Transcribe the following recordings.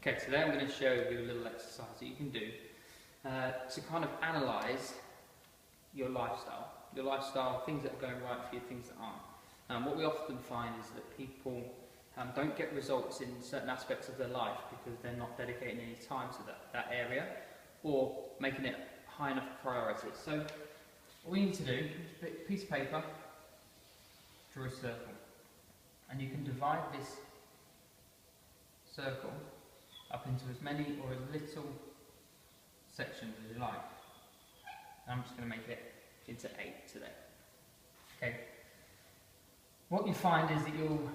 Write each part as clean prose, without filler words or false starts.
Okay, today I'm going to show you a little exercise that you can do to kind of analyse your lifestyle, things that are going right for you, things that aren't. What we often find is that people don't get results in certain aspects of their life because they're not dedicating any time to that area or making it high enough priority. So what we need to do is pick a piece of paper, draw a circle, and you can divide this circle up into as many or as little sections as you like. I'm just going to make it into 8 today. Okay. What you find is that you'll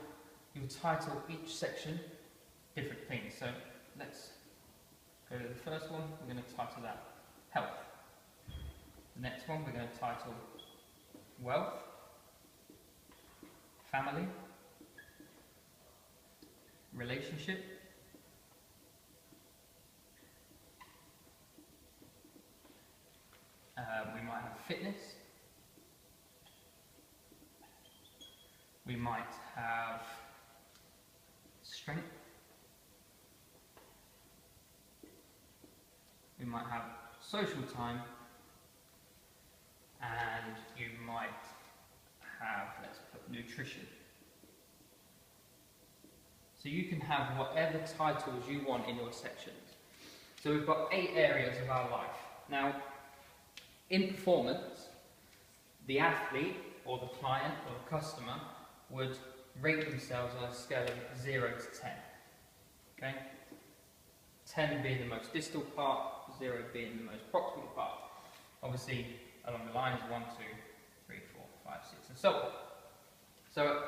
title each section different things. So let's go to the first one. We're going to title that health. The next one we're going to title wealth, family, relationship, we might have fitness, we might have strength, we might have social time, and you might have, let's put nutrition. So you can have whatever titles you want in your sections. So we've got 8 areas of our life. Now, in performance, the athlete or the client or the customer would rate themselves on a scale of 0 to 10. Okay? 10 being the most distal part, 0 being the most proximal part. Obviously, along the lines 1, 2, 3, 4, 5, 6, and so on. So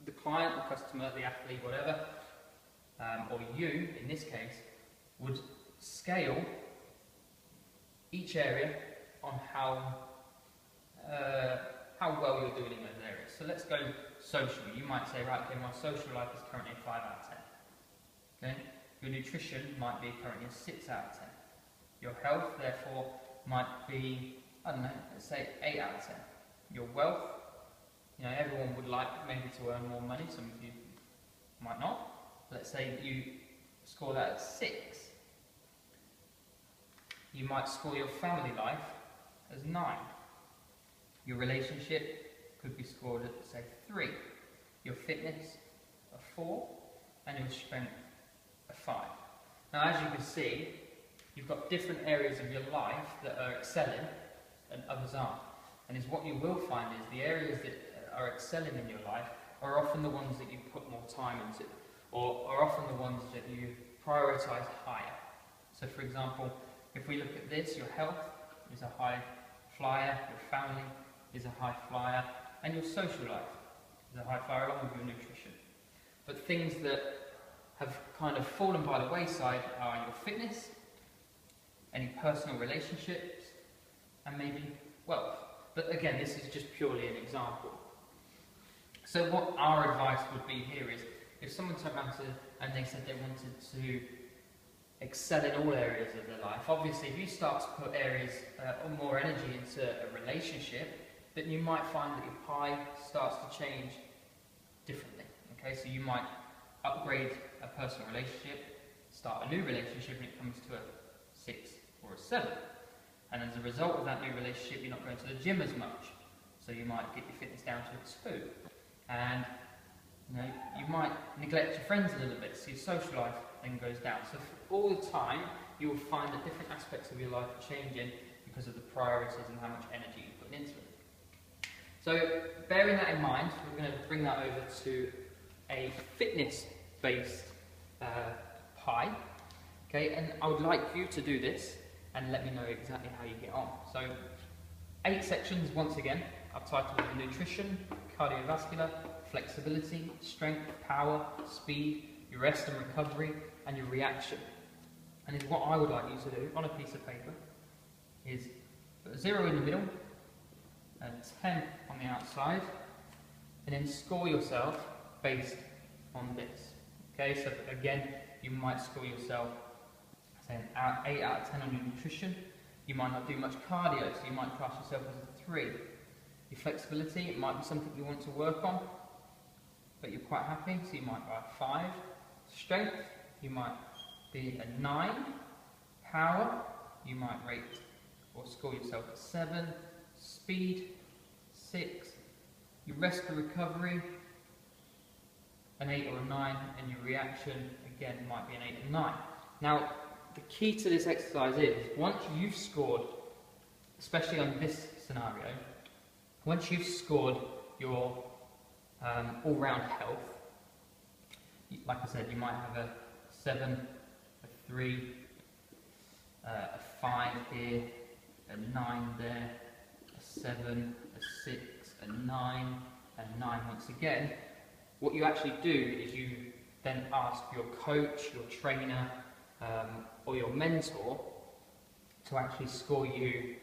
the client, the customer, the athlete, whatever, or you, in this case, would scale each area on how well you're doing in those areas. So let's go social. You might say, right, okay, my social life is currently a 5 out of 10. Okay? Your nutrition might be currently a 6 out of 10. Your health, therefore, might be, I don't know, let's say 8 out of 10. Your wealth, you know, everyone would like maybe to earn more money, some of you might not. Let's say that you score that at 6. You might score your family life as 9. Your relationship could be scored at, say, 3. Your fitness, a 4. And your strength, a 5. Now, as you can see, you've got different areas of your life that are excelling and others aren't. And what you will find is the areas that are excelling in your life are often the ones that you put more time into, or are often the ones that you prioritise higher. So, for example, if we look at this, your health is a high flyer, your family is a high flyer, and your social life is a high flyer along with your nutrition. But things that have kind of fallen by the wayside are your fitness, any personal relationships, and maybe wealth. But again, this is just purely an example. So what our advice would be here is, if someone turned around and they said they wanted to excel in all areas of their life, obviously if you start to put areas or more energy into a relationship, then you might find that your pie starts to change differently. Okay, so you might upgrade a personal relationship, start a new relationship, and it comes to a 6 or a 7. And as a result of that new relationship, you're not going to the gym as much. So you might get your fitness down to a 2. And you might neglect your friends a little bit, so your social life then goes down. So for all the time, you will find that different aspects of your life are changing because of the priorities and how much energy you put into it. So bearing that in mind, we're going to bring that over to a fitness-based pie. Okay, and I would like you to do this and let me know exactly how you get on. So 8 sections once again. I've titled them nutrition, cardiovascular, flexibility, strength, power, speed, your rest and recovery, and your reaction. And what I would like you to do on a piece of paper is put a 0 in the middle, and 10 on the outside, and then score yourself based on this. Okay, so again, you might score yourself say an 8 out of 10 on your nutrition. You might not do much cardio, so you might class yourself as a 3. Your flexibility, it might be something you want to work on, but you're quite happy, so you might buy a 5. Strength, you might be a 9. Power, you might rate or score yourself a 7. Speed, 6. Your rest and recovery, an 8 or a 9, and your reaction, again, might be an 8 or 9. Now, the key to this exercise is, once you've scored, especially on this scenario, once you've scored your all-round health, like I said, you might have a 7, a 3, a 5 here, a 9 there, a 7, a 6, a 9, and 9 once again. What you actually do is you then ask your coach, your trainer, or your mentor to actually score you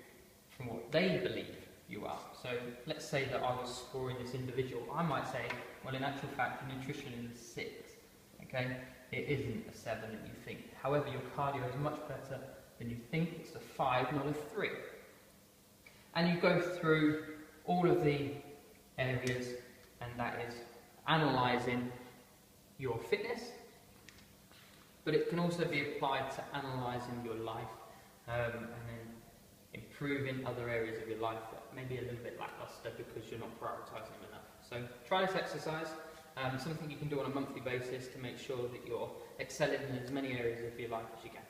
from what they believe you are. So let's say that I was scoring this individual. I might say, well, in actual fact, your nutrition is a 6. Okay, it isn't a 7 that you think. However, your cardio is much better than you think. It's a 5, not a 3. And you go through all of the areas, and that is analysing your fitness, but it can also be applied to analysing your life and then improving other areas of your life that may be a little bit lackluster because you're not prioritising them enough. So try this exercise, something you can do on a monthly basis to make sure that you're excelling in as many areas of your life as you can.